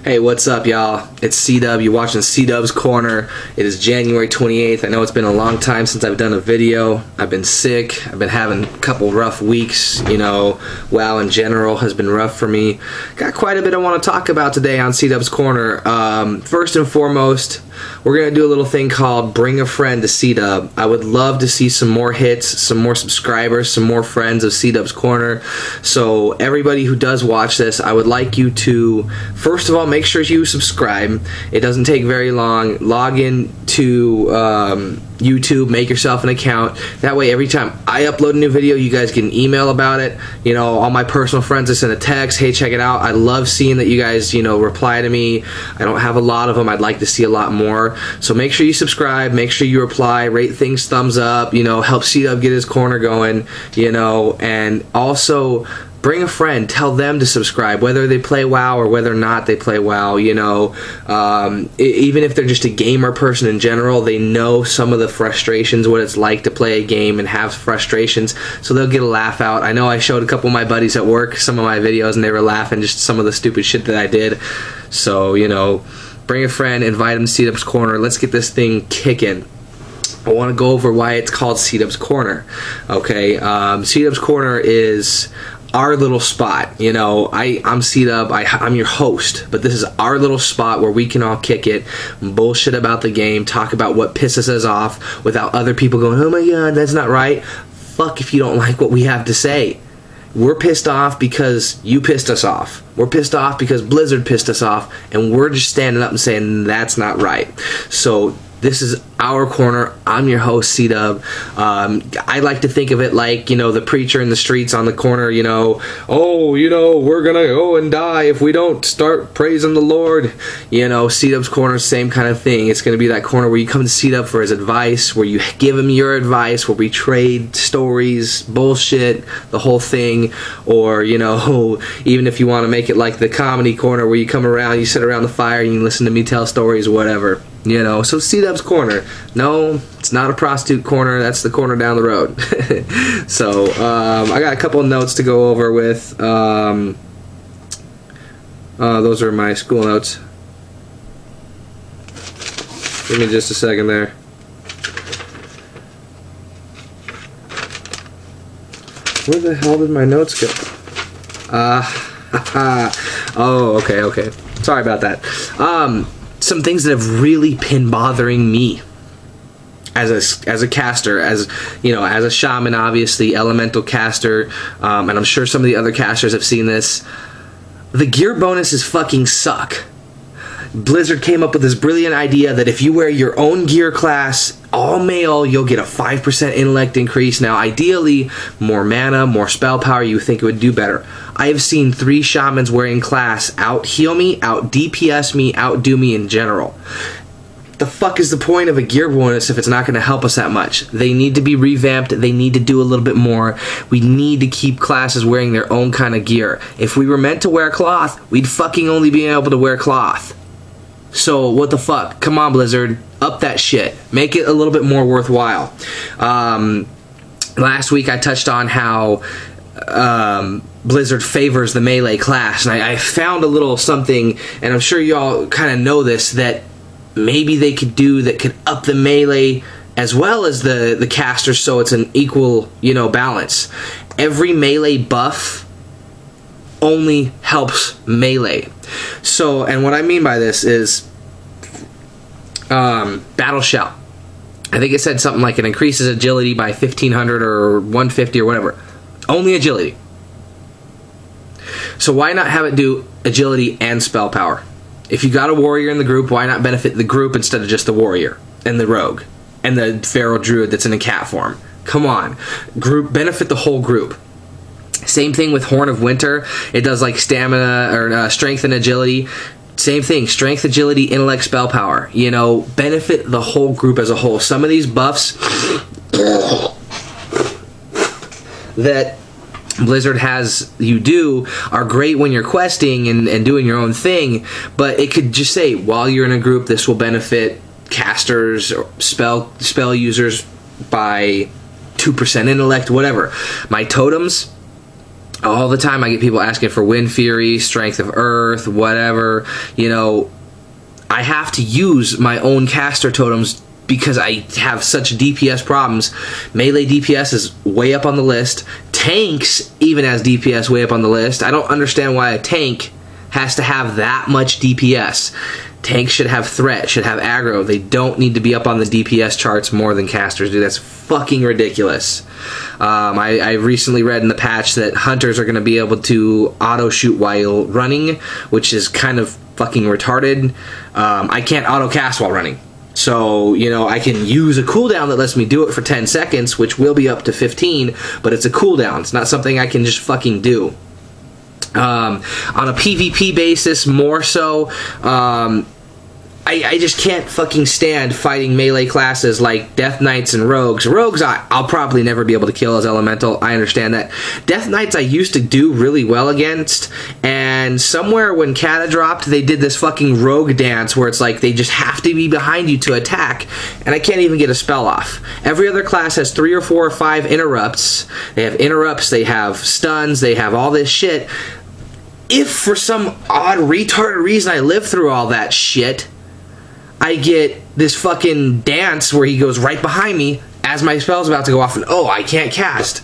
Hey, what's up, y'all? It's C-Dub. You're watching C-Dub's Corner. It is January 28th. I know it's been a long time since I've done a video. I've been sick. I've been having a couple rough weeks. You know, WoW in general has been rough for me. Got quite a bit I want to talk about today on C-Dub's Corner. First and foremost, we're going to do a little thing called Bring a Friend to C-Dub. I would love to see some more hits, some more subscribers, some more friends of C-Dub's Corner. So everybody who does watch this, I would like you to, first of all, make sure you subscribe. It doesn't take very long. Log in to YouTube, make yourself an account. That way every time I upload a new video, you guys get an email about it. You know, all my personal friends, I send a text, hey, check it out. I love seeing that you guys, you know, reply to me. I don't have a lot of them. I'd like to see a lot more. So make sure you subscribe, make sure you reply, rate things thumbs up, you know, help C-Dub get his corner going, you know, and also bring a friend, tell them to subscribe, whether they play WoW or whether or not they play WoW, you know. Even if they're just a gamer person in general, they know some of the frustrations, what it's like to play a game and have frustrations, so they'll get a laugh out. I know I showed a couple of my buddies at work some of my videos and they were laughing just some of the stupid shit that I did. So, you know, bring a friend, invite them to C-Dub's Corner. Let's get this thing kicking. I want to go over why it's called C-Dub's Corner. Okay, C-Dub's Corner is our little spot. You know, I'm C-Dub, I'm your host, but this is our little spot where we can all kick it, bullshit about the game, talk about what pisses us off without other people going, oh my god, that's not right. Fuck if you don't like what we have to say. We're pissed off because you pissed us off. We're pissed off because Blizzard pissed us off, and we're just standing up and saying that's not right. So this is our corner. I'm your host, C-Dub. I like to think of it like, you know, the preacher in the streets on the corner, you know, oh, you know, we're gonna go and die if we don't start praising the Lord. You know, C-Dub's Corner, same kind of thing. It's gonna be that corner where you come to C-Dub for his advice, where you give him your advice, where we trade stories, bullshit, the whole thing. Or, you know, even if you want to make it like the comedy corner where you come around, you sit around the fire, and you listen to me tell stories or whatever. You know, so C-Dub's Corner. No, it's not a prostitute corner. That's the corner down the road. So, I got a couple of notes to go over with. Those are my school notes. Give me just a second there. Where the hell did my notes go? Oh, okay. Sorry about that. Some things that have really been bothering me as a caster, as you know, as a shaman, obviously, elemental caster, and I'm sure some of the other casters have seen this. The gear bonuses fucking suck. Blizzard came up with this brilliant idea that if you wear your own gear class, all male, you'll get a 5% intellect increase. Now, ideally, more mana, more spell power, you think it would do better. I have seen 3 shamans wearing class out-heal me, out-DPS me, outdo me in general. The fuck is the point of a gear bonus if it's not going to help us that much? They need to be revamped. They need to do a little bit more. We need to keep classes wearing their own kind of gear. If we were meant to wear cloth, we'd fucking only be able to wear cloth. So, what the fuck? Come on, Blizzard. Up that shit. Make it a little bit more worthwhile. Last week I touched on how Blizzard favors the melee class, and I found a little something, and I'm sure y'all kind of know this, that maybe they could do that could up the melee as well as the caster, so it's an equal, you know, balance. Every melee buff only helps melee. So, and what I mean by this is Battle Shell. I think it said something like it increases agility by 1500 or 150 or whatever. Only agility. So why not have it do agility and spell power? If you got a warrior in the group, why not benefit the group instead of just the warrior and the rogue and the feral druid that's in a cat form? Come on. Benefit the whole group. Same thing with Horn of Winter. It does like stamina or strength and agility. Same thing, strength, agility, intellect, spell power. You know, benefit the whole group as a whole. Some of these buffs that Blizzard has you do are great when you're questing and doing your own thing, but it could just say, while you're in a group, this will benefit casters or spell users by 2% intellect, whatever. My totems, All the time I get people asking for Wind Fury, Strength of Earth, whatever. You know, I have to use my own caster totems because I have such DPS problems. Melee DPS is way up on the list. Tanks even has DPS way up on the list. I don't understand why a tank has to have that much DPS. Tanks should have threat, should have aggro. They don't need to be up on the DPS charts more than casters do. That's fucking ridiculous. I recently read in the patch that hunters are going to be able to auto shoot while running, which is kind of fucking retarded. I can't auto cast while running. So, you know, I can use a cooldown that lets me do it for 10 seconds, which will be up to 15, but it's a cooldown. It's not something I can just fucking do. On a PvP basis, more so, I just can't fucking stand fighting melee classes like Death Knights and Rogues. Rogues, I'll probably never be able to kill as Elemental. I understand that. Death Knights I used to do really well against, and somewhere when Kata dropped, they did this fucking rogue dance where it's like they just have to be behind you to attack, and I can't even get a spell off. Every other class has 3 or 4 or 5 interrupts. They have interrupts, they have stuns, they have all this shit. If for some odd retarded reason I live through all that shit, I get this fucking dance where he goes right behind me as my spell's about to go off, and oh, I can't cast.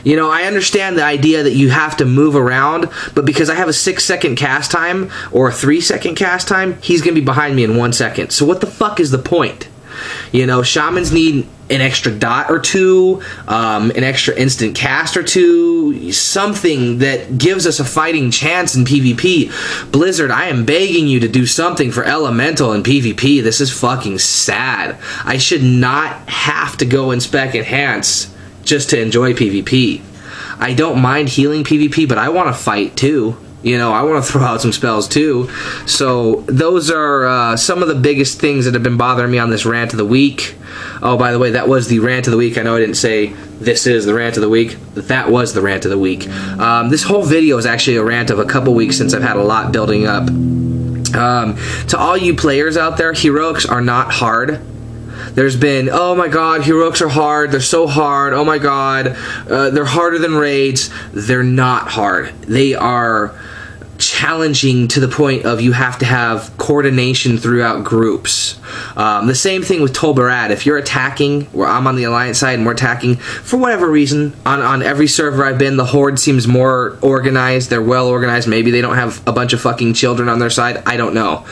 You know, I understand the idea that you have to move around, but because I have a 6-second cast time or a 3-second cast time, he's gonna be behind me in 1 second. So what the fuck is the point? You know, shamans need an extra dot or two, an extra instant cast or two, something that gives us a fighting chance in PvP. Blizzard, I am begging you to do something for Elemental in PvP. This is fucking sad. I should not have to go in Spec Enhance just to enjoy PvP. I don't mind healing PvP, but I want to fight too. You know, I want to throw out some spells too. So those are some of the biggest things that have been bothering me on this rant of the week. Oh, by the way, that was the rant of the week. I know I didn't say this is the rant of the week. That was the rant of the week. This whole video is actually a rant of a couple weeks since I've had a lot building up. To all you players out there, heroics are not hard. There's been, oh my god, heroics are hard, they're so hard, oh my god, they're harder than raids. They're not hard. They are challenging to the point of you have to have coordination throughout groups. The same thing with Tolbarad. If you're attacking, where I'm on the Alliance side and we're attacking, for whatever reason, on every server I've been, the Horde seems more organized, they're well organized. Maybe they don't have a bunch of fucking children on their side, I don't know.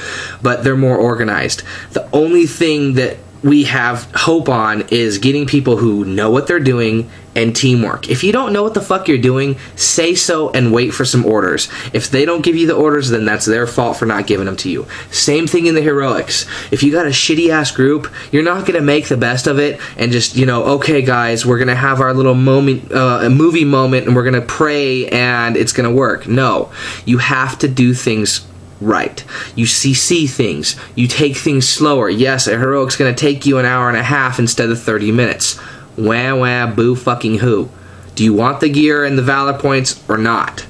But they're more organized. The only thing that we have hope on is getting people who know what they're doing and teamwork. If you don't know what the fuck you're doing, say so and wait for some orders. If they don't give you the orders, then that's their fault for not giving them to you. Same thing in the heroics. If you got a shitty ass group, you're not gonna make the best of it and just, you know, okay guys, we're gonna have our little moment, a movie moment, and we're gonna pray and it's gonna work. No, you have to do things right. You CC things. You take things slower. Yes, a heroic's going to take you an hour and a half instead of 30 minutes. Wah wah boo fucking who. Do you want the gear and the valor points or not?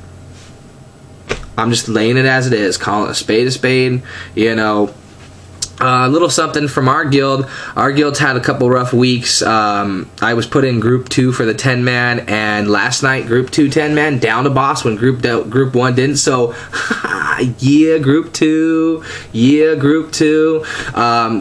I'm just laying it as it is. Calling a spade, you know. A little something from our guild. Our guild's had a couple rough weeks. I was put in Group 2 for the 10-man, and last night Group 2 10-man down to boss when Group 1 didn't. So, yeah, Group 2. Yeah, Group 2.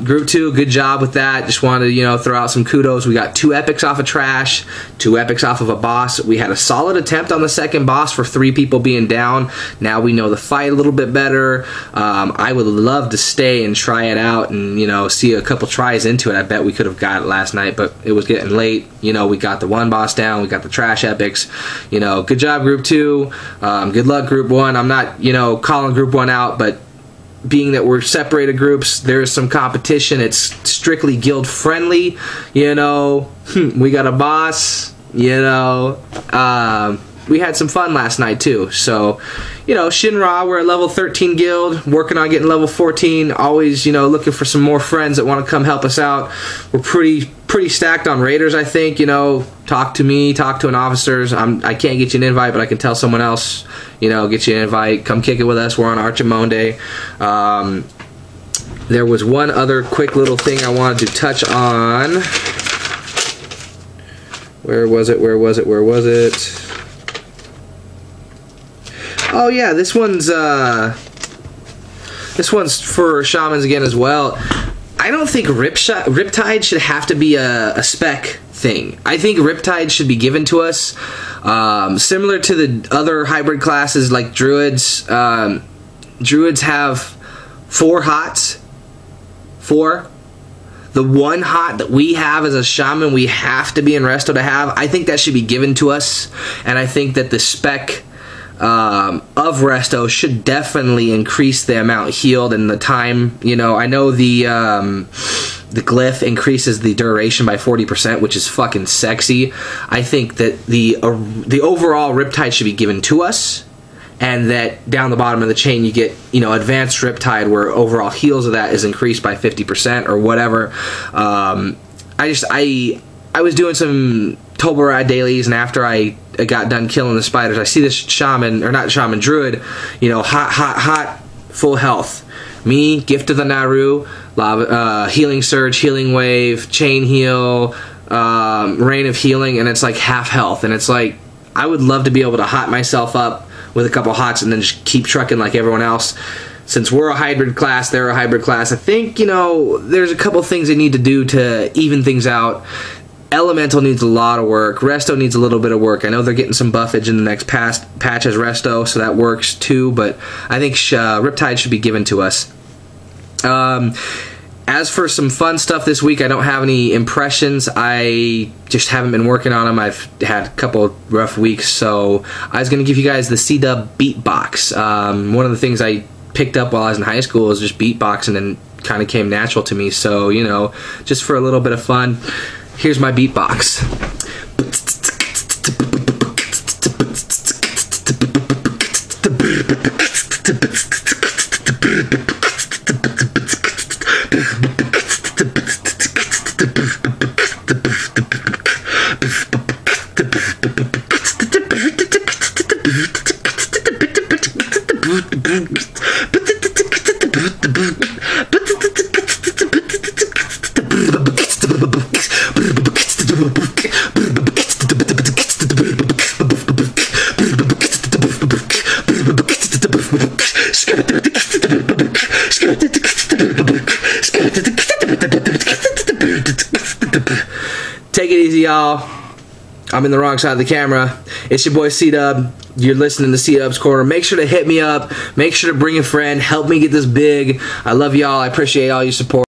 Group 2, good job with that. Just wanted to, you know, throw out some kudos. We got 2 epics off of trash, 2 epics off of a boss. We had a solid attempt on the second boss for 3 people being down. Now we know the fight a little bit better. I would love to stay and try it out and, you know, see a couple tries into it. I bet we could have got it last night, but it was getting late. You know, we got the 1 boss down, we got the trash epics. You know, good job Group 2. Good luck Group 1. I'm not, you know, calling Group 1 out, but being that we're separated groups, there's some competition. It's strictly guild friendly. You know, we got a boss. You know, we had some fun last night too. So, you know, Shinra, we're a level 13 guild, working on getting level 14. Always, you know, looking for some more friends that want to come help us out. We're pretty stacked on raiders, I think. You know, talk to me, talk to an officers. I can't get you an invite, but I can tell someone else, you know, get you an invite. Come kick it with us. We're on Archimonde. There was one other quick little thing I wanted to touch on. Where was it? Oh yeah, this one's for shamans again as well. I don't think Riptide should have to be a spec thing. I think Riptide should be given to us, similar to the other hybrid classes like Druids. Druids have 4 hots. 4. The 1 hot that we have as a shaman, we have to be in resto to have. I think that should be given to us, and I think that the spec of resto should definitely increase the amount healed and the time. You know, I know the glyph increases the duration by 40%, which is fucking sexy. I think that the overall Riptide should be given to us, and that down the bottom of the chain you get, you know, advanced Riptide where overall heals of that is increased by 50% or whatever. I was doing some Tolbarad dailies, and after I got done killing the spiders, I see this shaman, or not shaman, druid, you know, hot, full health. Me, Gift of the Naru, lava, healing surge, healing wave, chain heal, rain of healing, and it's like half health. And it's like, I would love to be able to hot myself up with a couple hots and then just keep trucking like everyone else. Since we're a hybrid class, they're a hybrid class, I think, you know, there's a couple things they need to do to even things out. Elemental needs a lot of work. Resto needs a little bit of work. I know they're getting some buffage in the next patch as Resto, so that works too, but I think Riptide should be given to us. As for some fun stuff this week, I don't have any impressions. I just haven't been working on them. I've had a couple rough weeks, so I was going to give you guys the CDub beatbox. One of the things I picked up while I was in high school was just beatboxing, and kind of came natural to me, so, you know, just for a little bit of fun, here's my beatbox. Take it easy, y'all. I'm in the wrong side of the camera. It's your boy C-Dub. You're listening to C-Dub's Corner. Make sure to hit me up. Make sure to bring a friend. Help me get this big. I love y'all. I appreciate all your support.